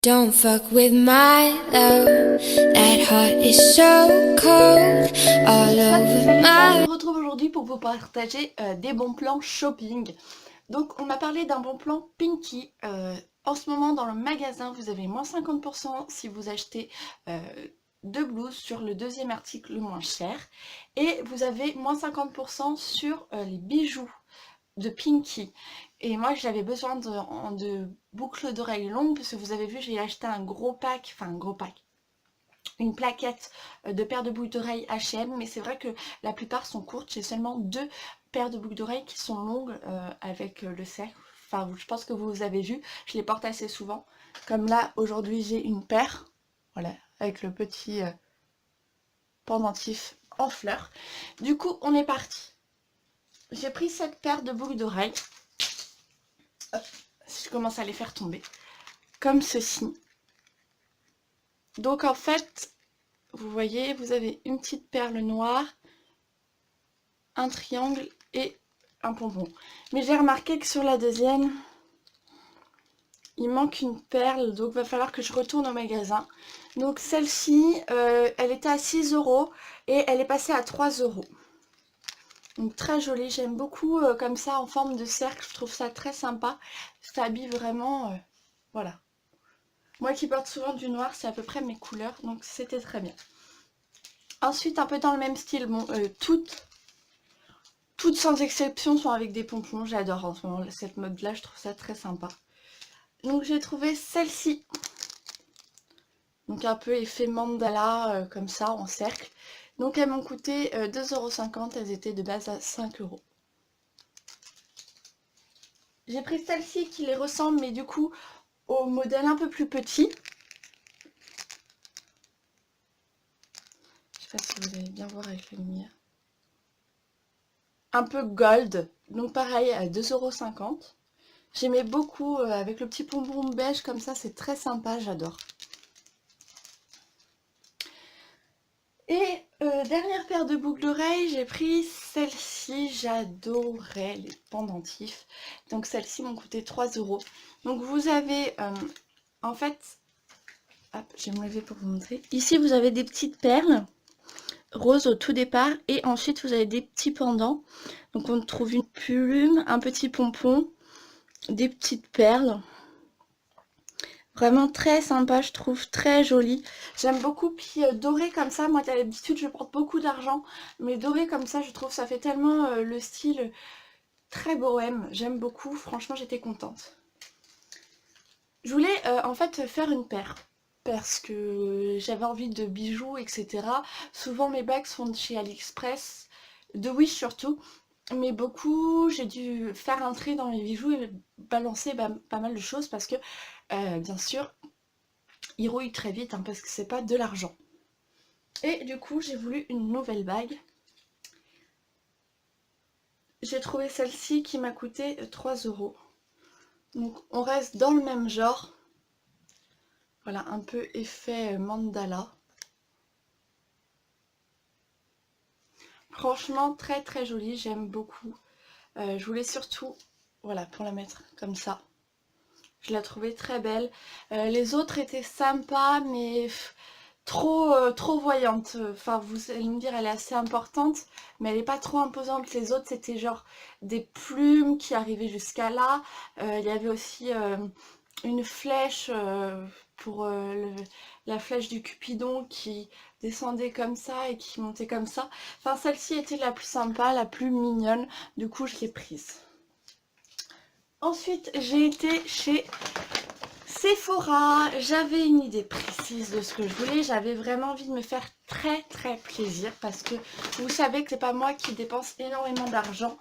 Don't fuck with my love, that heart is so cold, all over my... Je me retrouve aujourd'hui pour vous partager des bons plans shopping. Donc on m'a parlé d'un bon plan Pinky. En ce moment dans le magasin vous avez moins 50% si vous achetez deux blouses sur le deuxième article le moins cher. Et vous avez moins 50% sur les bijoux de Pinky. Et moi j'avais besoin de boucles d'oreilles longues parce que vous avez vu j'ai acheté un gros pack, une plaquette de paires de boucles d'oreilles H&M, mais c'est vrai que la plupart sont courtes. J'ai seulement deux paires de boucles d'oreilles qui sont longues avec le cercle. Enfin, je pense que vous avez vu, je les porte assez souvent. Comme là, aujourd'hui, j'ai une paire, voilà, avec le petit pendentif en fleurs. Du coup, on est parti. J'ai pris cette paire de boucles d'oreilles. Je commence à les faire tomber, comme ceci. Donc en fait, vous voyez, vous avez une petite perle noire, un triangle et un pompon. Mais j'ai remarqué que sur la deuxième, il manque une perle, donc il va falloir que je retourne au magasin. Donc celle-ci, elle était à 6 € et elle est passée à 3 €. Donc très jolie, j'aime beaucoup comme ça en forme de cercle, je trouve ça très sympa. Ça habille vraiment, voilà. Moi qui porte souvent du noir, c'est à peu près mes couleurs, donc c'était très bien. Ensuite, un peu dans le même style, bon, toutes sans exception sont avec des pompons, j'adore en ce moment cette mode là, je trouve ça très sympa. Donc j'ai trouvé celle-ci, donc un peu effet mandala comme ça en cercle. Donc elles m'ont coûté 2,50 €, elles étaient de base à 5 €. J'ai pris celle-ci qui les ressemble mais du coup au modèle un peu plus petit. Je sais pas si vous allez bien voir avec la lumière. Un peu gold, donc pareil à 2,50 €. J'aimais beaucoup avec le petit pompon beige comme ça, c'est très sympa, j'adore. Et dernière paire de boucles d'oreilles, j'ai pris celle-ci, j'adorais les pendentifs. Donc celles-ci m'ont coûté 3 €. Donc vous avez, en fait, hop, je vais me lever pour vous montrer. Ici vous avez des petites perles roses au tout départ et ensuite vous avez des petits pendants. Donc on trouve une plume, un petit pompon, des petites perles. Vraiment très sympa, je trouve, très joli. J'aime beaucoup, puis doré comme ça, moi d'habitude je porte beaucoup d'argent, mais doré comme ça, je trouve ça fait tellement le style très bohème. J'aime beaucoup, franchement j'étais contente. Je voulais en fait faire une paire, parce que j'avais envie de bijoux, etc. Souvent mes bagues sont de chez AliExpress, de Wish surtout, mais beaucoup, j'ai dû faire un tri dans mes bijoux et balancer pas mal de choses parce que, bien sûr, il rouille très vite hein, parce que c'est pas de l'argent. Et du coup, j'ai voulu une nouvelle bague. J'ai trouvé celle-ci qui m'a coûté 3 €. Donc on reste dans le même genre. Voilà, un peu effet mandala. Franchement, très très jolie, j'aime beaucoup. Je voulais surtout, voilà, pour la mettre comme ça. Je la trouvais très belle. Les autres étaient sympas, mais trop voyante. Enfin, vous allez me dire, elle est assez importante, mais elle n'est pas trop imposante. Les autres, c'était genre des plumes qui arrivaient jusqu'à là. Il y avait aussi une flèche pour la flèche du Cupidon qui descendait comme ça et qui montait comme ça. Enfin, celle-ci était la plus sympa, la plus mignonne. Du coup, je l'ai prise. Ensuite, j'ai été chez Sephora. J'avais une idée précise de ce que je voulais. J'avais vraiment envie de me faire très très plaisir parce que vous savez que c'est pas moi qui dépense énormément d'argent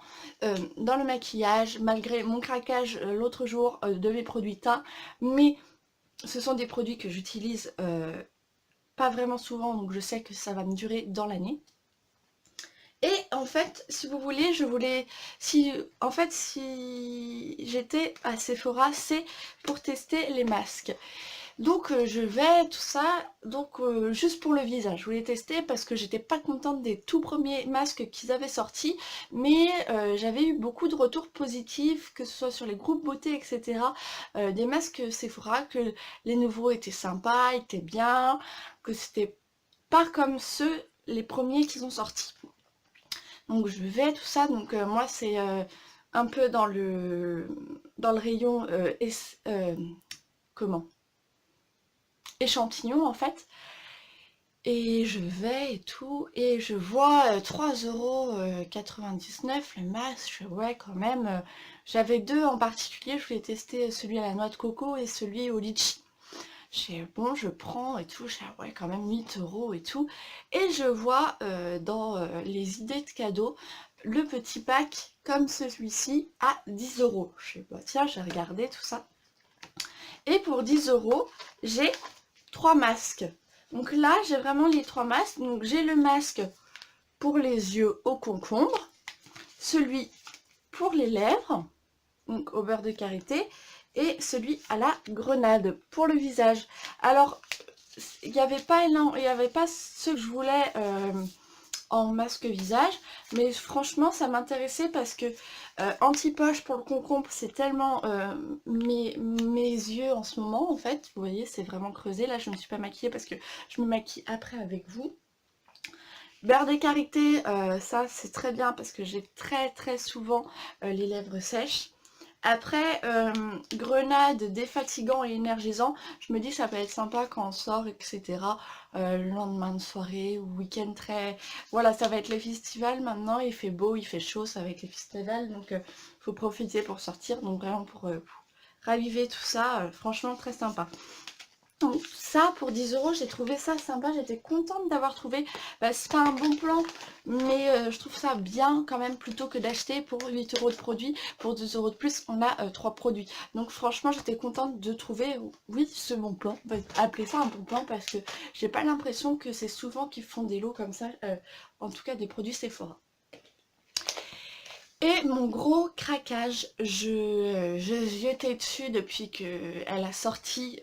dans le maquillage, malgré mon craquage l'autre jour de mes produits teint. Mais ce sont des produits que j'utilise pas vraiment souvent, donc je sais que ça va me durer dans l'année. Et en fait, si vous voulez, si j'étais à Sephora, c'est pour tester les masques. Donc je vais, tout ça, donc juste pour le visage. Je voulais tester parce que j'étais pas contente des tout premiers masques qu'ils avaient sortis, mais j'avais eu beaucoup de retours positifs, que ce soit sur les groupes beauté, etc. Des masques Sephora, que les nouveaux étaient sympas, étaient bien, que c'était pas comme ceux, les premiers qu'ils ont sortis. Donc je vais, tout ça, donc moi c'est un peu dans le rayon comment échantillon en fait. Et je vais et tout, et je vois 3,99 € le masque, je fais ouais quand même. J'avais deux en particulier, je voulais tester celui à la noix de coco et celui au litchi. J'ai bon, je prends et tout, j'ai ouais quand même 8 € et tout. Et je vois dans les idées de cadeaux le petit pack comme celui-ci à 10 €. Je sais bah tiens, j'ai regardé tout ça. Et pour 10 €, j'ai 3 masques. Donc là, j'ai vraiment les 3 masques. Donc j'ai le masque pour les yeux au concombre, celui pour les lèvres, donc au beurre de karité, et celui à la grenade pour le visage. Alors, il n'y avait pas ce que je voulais en masque visage, mais franchement ça m'intéressait parce que anti-poche pour le concombre c'est tellement mes yeux en ce moment en fait, vous voyez c'est vraiment creusé, là je ne me suis pas maquillée parce que je me maquille après avec vous. Beurre de karité, ça c'est très bien parce que j'ai très souvent les lèvres sèches. Après, grenade, défatigant et énergisant, je me dis ça peut être sympa quand on sort, etc. Le lendemain de soirée ou week-end très... Voilà, ça va être les festivals maintenant, il fait beau, il fait chaud, ça va être les festivals, donc faut profiter pour sortir, donc vraiment pour raviver tout ça, franchement très sympa. Donc ça, pour 10 €, j'ai trouvé ça sympa, j'étais contente d'avoir trouvé, c'est pas un bon plan, mais je trouve ça bien quand même, plutôt que d'acheter pour 8 € de produits, pour 2 € de plus, on a 3 produits. Donc franchement, j'étais contente de trouver, oui, ce bon plan, on va appeler ça un bon plan, parce que j'ai pas l'impression que c'est souvent qu'ils font des lots comme ça, en tout cas des produits Sephora. Et mon gros craquage, je jetais dessus depuis qu'elle a sorti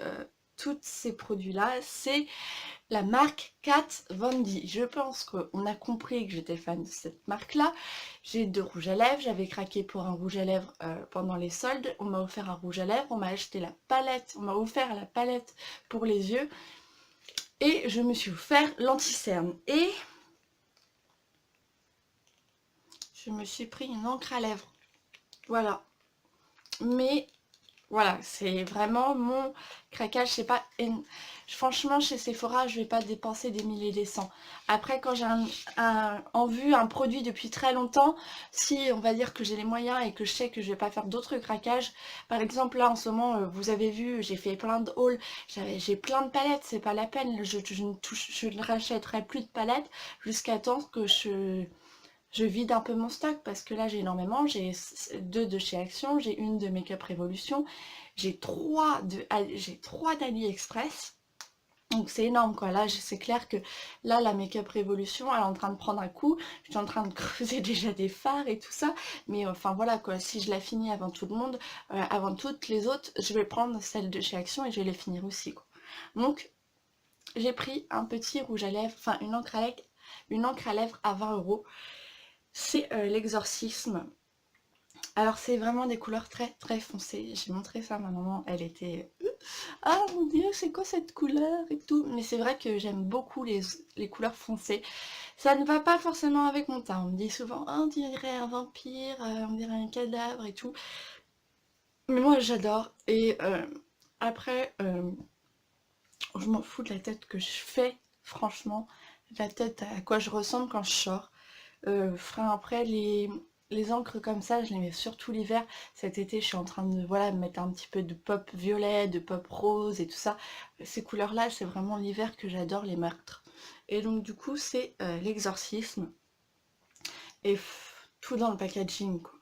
tous ces produits-là, c'est la marque Kat Von D. Je pense qu'on a compris que j'étais fan de cette marque-là. J'ai deux rouges à lèvres, j'avais craqué pour un rouge à lèvres pendant les soldes. On m'a offert un rouge à lèvres, on m'a acheté la palette, on m'a offert la palette pour les yeux. Et je me suis offert l'anti-cerne. Et je me suis pris une encre à lèvres. Voilà. Mais voilà, c'est vraiment mon craquage, c'est pas... Franchement, chez Sephora, je vais pas dépenser des milliers et des cents. Après, quand j'ai en vue un produit depuis très longtemps, si on va dire que j'ai les moyens et que je sais que je vais pas faire d'autres craquages, par exemple là en ce moment, vous avez vu, j'ai fait plein de hauls, j'ai plein de palettes, c'est pas la peine, je ne rachèterai plus de palettes jusqu'à temps que je vide un peu mon stock, parce que là j'ai énormément, j'ai deux de chez Action, j'ai une de Make Up Revolution, j'ai trois d'AliExpress, donc c'est énorme quoi. Là c'est clair que là la Make Up Revolution elle est en train de prendre un coup, je suis en train de creuser déjà des fards et tout ça, mais enfin voilà quoi, si je la finis avant tout le monde, avant toutes les autres, je vais prendre celle de chez Action et je vais les finir aussi quoi. Donc j'ai pris un petit rouge à lèvres, enfin une encre à lèvres à 20 €. C'est l'exorcisme. Alors c'est vraiment des couleurs très foncées. J'ai montré ça à ma maman, elle était ah mon dieu c'est quoi cette couleur et tout. Mais c'est vrai que j'aime beaucoup les couleurs foncées. Ça ne va pas forcément avec mon teint. On me dit souvent oh, on dirait un vampire, on dirait un cadavre et tout. Mais moi j'adore. Et après je m'en fous de la tête que je fais, franchement. La tête à quoi je ressemble quand je sors. Après les encres comme ça, je les mets surtout l'hiver. Cet été, je suis en train de voilà, mettre un petit peu de pop violet, de pop rose et tout ça. Ces couleurs-là, c'est vraiment l'hiver que j'adore les mettre. Et donc du coup, c'est l'exorcisme. Et tout dans le packaging, quoi.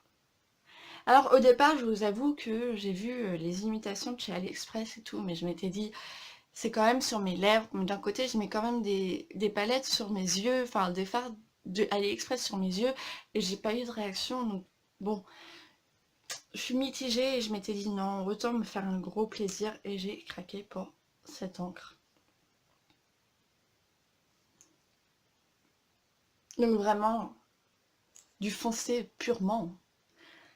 Alors au départ, je vous avoue que j'ai vu les imitations de chez AliExpress et tout, mais je m'étais dit, c'est quand même sur mes lèvres. Mais d'un côté, je mets quand même des palettes sur mes yeux, enfin des fards de AliExpress sur mes yeux, et j'ai pas eu de réaction. Donc bon, je suis mitigée et je m'étais dit non, autant me faire un gros plaisir, et j'ai craqué pour cette encre. Donc vraiment, du foncé purement.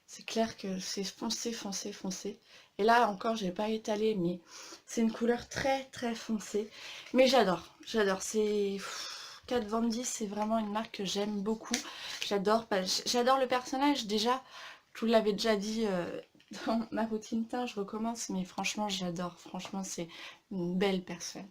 C'est clair que c'est foncé, foncé, foncé. Et là encore, j'ai pas étalé, mais c'est une couleur très, très foncée. Mais j'adore, j'adore. C'est... Kat Von D, c'est vraiment une marque que j'aime beaucoup. J'adore le personnage. Déjà, je vous l'avais déjà dit dans ma routine teint, je recommence. Mais franchement, j'adore. Franchement, c'est une belle personne.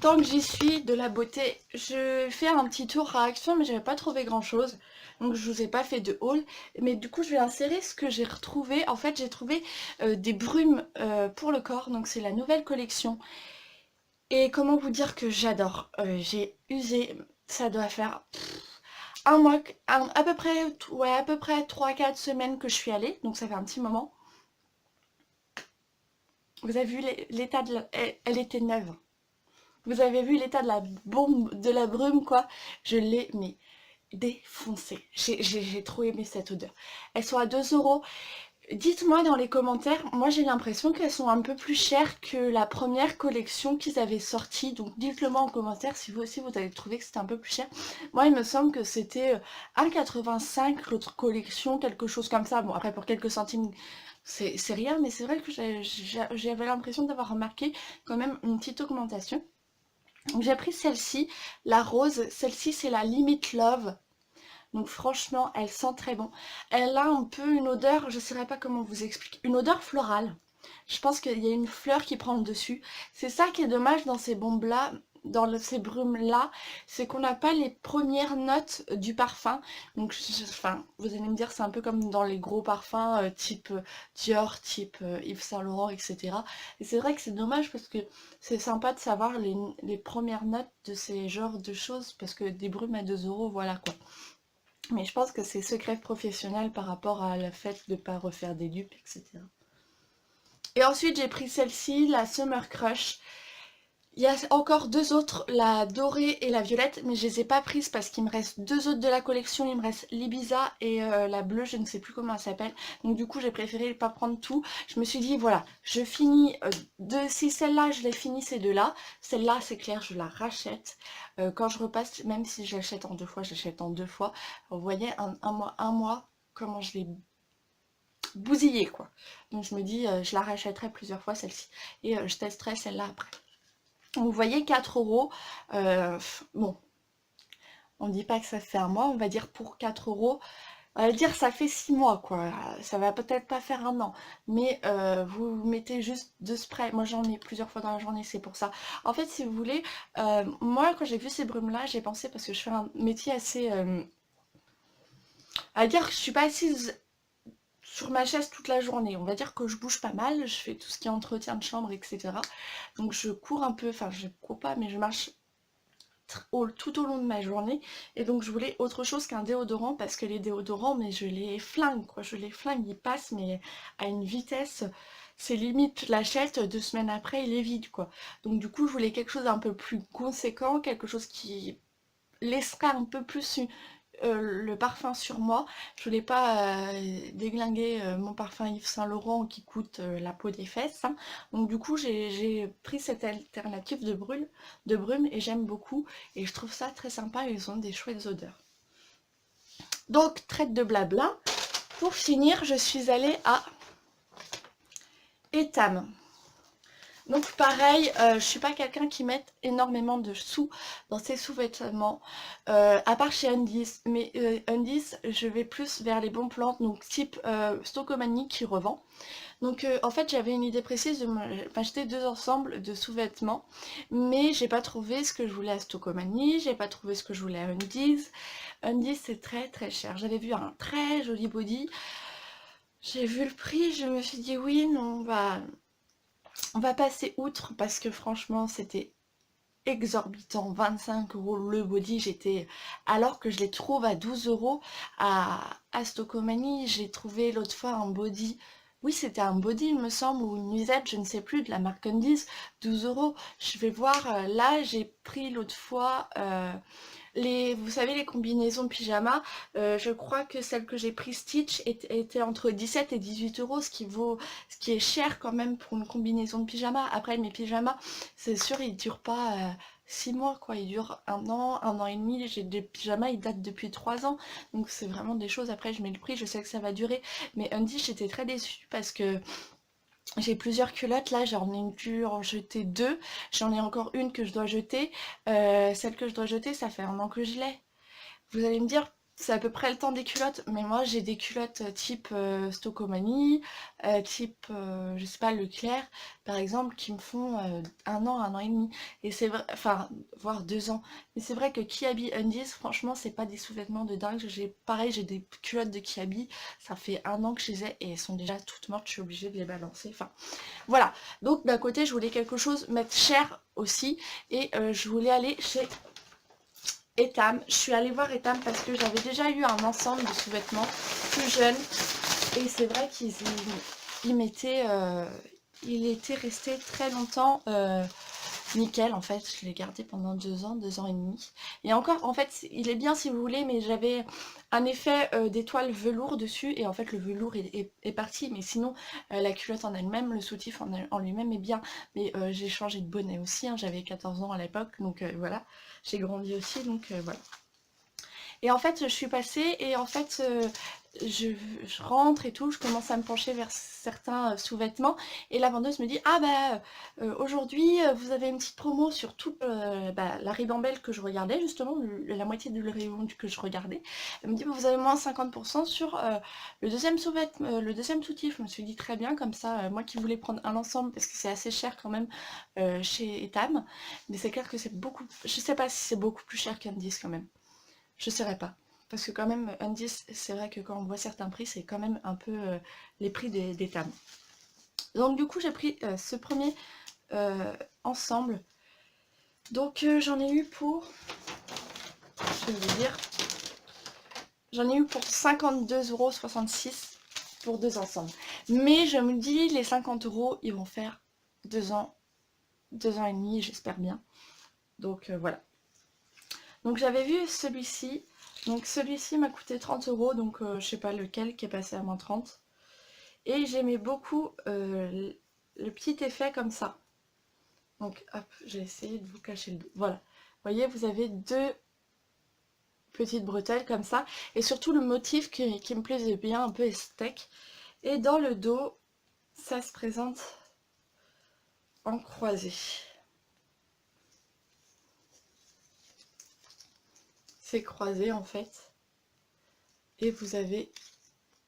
Tant que j'y suis, de la beauté, je fais un petit tour réaction, mais j'avais pas trouvé grand chose. Donc je vous ai pas fait de haul. Mais du coup, je vais insérer ce que j'ai retrouvé. En fait, j'ai trouvé des brumes pour le corps. Donc c'est la nouvelle collection. Et comment vous dire que j'adore. J'ai usé, ça doit faire un mois, à peu près, ouais, à peu près 3-4 semaines que je suis allée. Donc ça fait un petit moment. Vous avez vu l'état de elle était neuve. Vous avez vu l'état de la bombe, de la brume, quoi. Je l'ai, mais défoncée. J'ai trop aimé cette odeur. Elles sont à 2 €. Dites-moi dans les commentaires, moi j'ai l'impression qu'elles sont un peu plus chères que la première collection qu'ils avaient sortie. Donc dites-le moi en commentaire si vous aussi vous avez trouvé que c'était un peu plus cher. Moi il me semble que c'était 1,85 € l'autre collection, quelque chose comme ça. Bon après pour quelques centimes c'est rien, mais c'est vrai que j'avais l'impression d'avoir remarqué quand même une petite augmentation. Donc j'ai pris celle-ci, la rose. Celle-ci c'est la Limit Love. Donc franchement, elle sent très bon. Elle a un peu une odeur, je ne saurais pas comment vous expliquer, une odeur florale. Je pense qu'il y a une fleur qui prend le dessus. C'est ça qui est dommage dans ces bombes-là, dans ces brumes-là, c'est qu'on n'a pas les premières notes du parfum. Donc, enfin, vous allez me dire, c'est un peu comme dans les gros parfums type Dior, type Yves Saint Laurent, etc. Et c'est vrai que c'est dommage parce que c'est sympa de savoir les premières notes de ces genres de choses, parce que des brumes à 2 €, voilà quoi. Mais je pense que c'est secret professionnel par rapport à le fait de ne pas refaire des dupes, etc. Et ensuite, j'ai pris celle-ci, la Summer Crush. Il y a encore 2 autres, la dorée et la violette, mais je les ai pas prises parce qu'il me reste 2 autres de la collection. Il me reste l'Ibiza et la bleue, je ne sais plus comment elle s'appelle. Donc du coup, j'ai préféré pas prendre tout. Je me suis dit, voilà, je finis, si celle-là, je l'ai fini ces deux-là. Celle-là, c'est clair, je la rachète. Quand je repasse, même si je l'achète en 2 fois, j'achète en 2 fois. Vous voyez, un mois, comment je l'ai bousillée, quoi. Donc je me dis, je la rachèterai plusieurs fois, celle-ci. Et je testerai celle-là après. Vous voyez 4 €, bon, on ne dit pas que ça fait un mois, on va dire pour 4 €, on va dire ça fait 6 mois quoi, ça va peut-être pas faire un an, mais vous mettez juste 2 sprays, moi j'en ai plusieurs fois dans la journée, c'est pour ça. En fait si vous voulez, moi quand j'ai vu ces brumes là, j'ai pensé, parce que je fais un métier assez, à dire que je suis pas assise sur ma chaise toute la journée, on va dire que je bouge pas mal, je fais tout ce qui est entretien de chambre, etc. Donc je cours un peu, enfin je cours pas, mais je marche tout au long de ma journée, et donc je voulais autre chose qu'un déodorant, parce que les déodorants, mais je les flingue quoi, je les flingue, ils passent mais à une vitesse, c'est limite, l'achète 2 semaines après il est vide quoi. Donc du coup je voulais quelque chose un peu plus conséquent, quelque chose qui laissera un peu plus le parfum sur moi. Je voulais pas déglinguer mon parfum Yves Saint Laurent qui coûte la peau des fesses, hein. Donc du coup j'ai pris cette alternative de brume et j'aime beaucoup, et je trouve ça très sympa, et ils ont des chouettes odeurs. Donc traite de blabla, pour finir je suis allée à Etam. Donc pareil, je suis pas quelqu'un qui mette énormément de sous dans ses sous-vêtements, à part chez Undies. Mais Undies, je vais plus vers les bons plans, donc type Stocomanie qui revend. Donc en fait j'avais une idée précise de m'acheter 2 ensembles de sous-vêtements, mais j'ai pas trouvé ce que je voulais à Stocomanie, j'ai pas trouvé ce que je voulais à Undies. Undies c'est très très cher. J'avais vu un très joli body, j'ai vu le prix, je me suis dit oui, non, on va passer outre, parce que franchement c'était exorbitant, 25 € le body, alors que je les trouve à 12 € à Stocomanie. J'ai trouvé l'autre fois un body, oui c'était un body il me semble, ou une nuisette, je ne sais plus, de la marque Undies, 12 €. Je vais voir, là j'ai pris l'autre fois Vous savez, les combinaisons de pyjama, je crois que celle que j'ai pris Stitch était entre 17 et 18 euros, ce qui est cher quand même pour une combinaison de pyjama. Après, mes pyjamas, c'est sûr, ils durent pas 6 mois, quoi. Ils durent un an et demi. J'ai des pyjamas, ils datent depuis 3 ans. Donc c'est vraiment des choses, après je mets le prix, je sais que ça va durer. Mais Undies, j'étais très déçue parce que j'ai plusieurs culottes, là j'en ai dû en jeter deux, j'en ai encore une que je dois jeter. Celle que je dois jeter, ça fait un an que je l'ai. Vous allez me dire, c'est à peu près le temps des culottes, mais moi j'ai des culottes type Stocomanie, type, je sais pas, Leclerc, par exemple, qui me font un an et demi. Et c'est vrai, enfin, voire 2 ans. Mais c'est vrai que Kiabi Undies, franchement, c'est pas des sous-vêtements de dingue. Pareil, j'ai des culottes de Kiabi, ça fait un an que je les ai et elles sont déjà toutes mortes, je suis obligée de les balancer. Enfin, voilà. Donc d'un côté, je voulais quelque chose, mettre cher aussi, et je voulais aller chez Etam. Je suis allée voir Etam parce que j'avais déjà eu un ensemble de sous-vêtements plus jeune. Et c'est vrai il était resté très longtemps nickel. En fait, je l'ai gardé pendant 2 ans et demi. Et encore, en fait, il est bien si vous voulez, mais j'avais un effet d'étoile velours dessus. Et en fait, le velours est parti. Mais sinon, la culotte en elle-même, le soutif en lui-même est bien. Mais j'ai changé de bonnet aussi, hein. J'avais 14 ans à l'époque. Donc voilà, j'ai grandi aussi. Donc voilà. Et en fait, je suis passée et en fait, je rentre et tout, je commence à me pencher vers certains sous-vêtements et la vendeuse me dit: «Ah bah, aujourd'hui, vous avez une petite promo sur toute, la ribambelle que je regardais justement, la moitié de le rayon que je regardais». Elle me dit: «Vous avez moins 50% sur, le deuxième soutif». Je me suis dit: «Très bien, comme ça, moi qui voulais prendre un ensemble parce que c'est assez cher quand même, chez Etam». Mais c'est clair que c'est beaucoup, je sais pas si c'est beaucoup plus cher qu'Undies quand même. Je saurais pas. Parce que quand même, Undies, c'est vrai que quand on voit certains prix, c'est quand même un peu les prix des tables. Donc du coup, j'ai pris ce premier ensemble. Donc j'en ai eu pour, je vais vous dire, j'en ai eu pour 52,66 € pour 2 ensembles. Mais je me dis, les 50 €, ils vont faire 2 ans, 2 ans et demi, j'espère bien. Donc voilà. Donc j'avais vu celui-ci. Donc celui-ci m'a coûté 30 €, donc je sais pas lequel qui est passé à moins 30. Et j'aimais beaucoup le petit effet comme ça. Donc hop, j'ai essayé de vous cacher le dos. Voilà. Vous voyez, vous avez deux petites bretelles comme ça. Et surtout le motif qui me plaisait bien, un peu esthète. Et dans le dos, ça se présente en croisé. C'est croisé en fait. Et vous avez,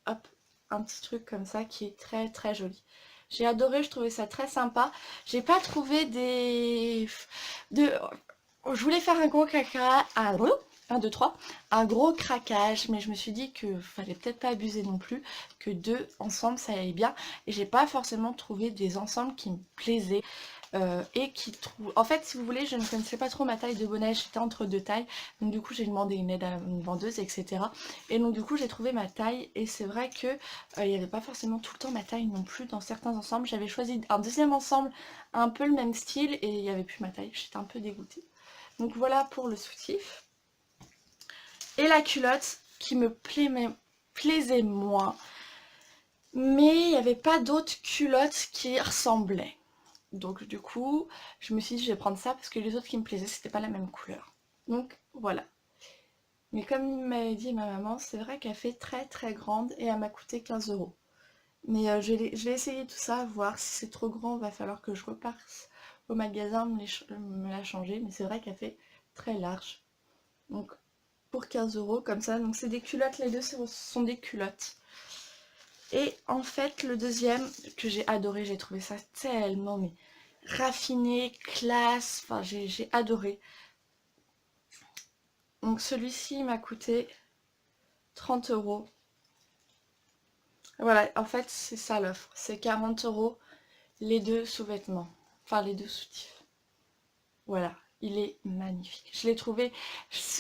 hop, un petit truc comme ça qui est très très joli. J'ai adoré, je trouvais ça très sympa. J'ai pas trouvé je voulais faire un gros caca. 1, 2, 3. Un gros craquage, mais je me suis dit que fallait peut-être pas abuser non plus, que deux ensemble ça allait bien. Et j'ai pas forcément trouvé des ensembles qui me plaisaient. Et qui trouve. En fait, si vous voulez, je ne connaissais pas trop ma taille de bonnet, j'étais entre deux tailles. Donc du coup, j'ai demandé une aide à une vendeuse, etc. Et donc du coup, j'ai trouvé ma taille. Et c'est vrai que il n'y avait pas forcément tout le temps ma taille non plus dans certains ensembles. J'avais choisi un deuxième ensemble, un peu le même style, et il n'y avait plus ma taille. J'étais un peu dégoûtée. Donc voilà pour le soutif. Et la culotte qui me plaisait moins. Mais il n'y avait pas d'autres culottes qui ressemblaient. Donc du coup, je me suis dit je vais prendre ça parce que les autres qui me plaisaient, c'était pas la même couleur. Donc voilà. Mais comme m'avait dit ma maman, c'est vrai qu'elle fait très très grande et elle m'a coûté 15 €. Mais je vais essayer tout ça, voir si c'est trop grand, va falloir que je repasse au magasin me la changer. Mais c'est vrai qu'elle fait très large. Donc pour 15 € comme ça, donc c'est des culottes, les deux sont des culottes. Et en fait, le deuxième que j'ai adoré, j'ai trouvé ça tellement mais raffiné, classe, enfin j'ai adoré. Donc celui-ci m'a coûté 30 €. Voilà, en fait c'est ça l'offre, c'est 40 € les deux sous-vêtements, enfin les deux soutifs. Voilà, il est magnifique. Je l'ai trouvé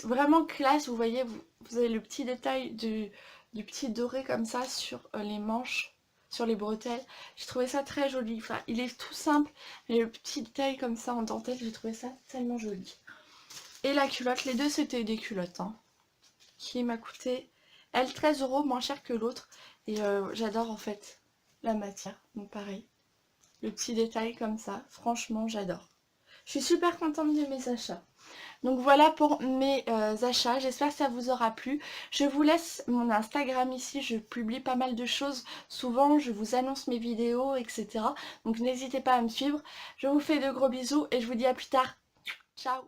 vraiment classe, vous voyez, vous avez le petit détail du petit doré comme ça sur les manches, sur les bretelles. J'ai trouvé ça très joli, enfin il est tout simple, mais le petit détail comme ça en dentelle, j'ai trouvé ça tellement joli. Et la culotte, les deux c'était des culottes, hein, qui m'a coûté, elle, 13 €, moins cher que l'autre. Et j'adore en fait la matière, donc pareil. Le petit détail comme ça, franchement j'adore. Je suis super contente de mes achats. Donc voilà pour mes achats, j'espère que ça vous aura plu. Je vous laisse mon Instagram ici, je publie pas mal de choses. Souvent je vous annonce mes vidéos, etc. Donc n'hésitez pas à me suivre. Je vous fais de gros bisous et je vous dis à plus tard. Ciao!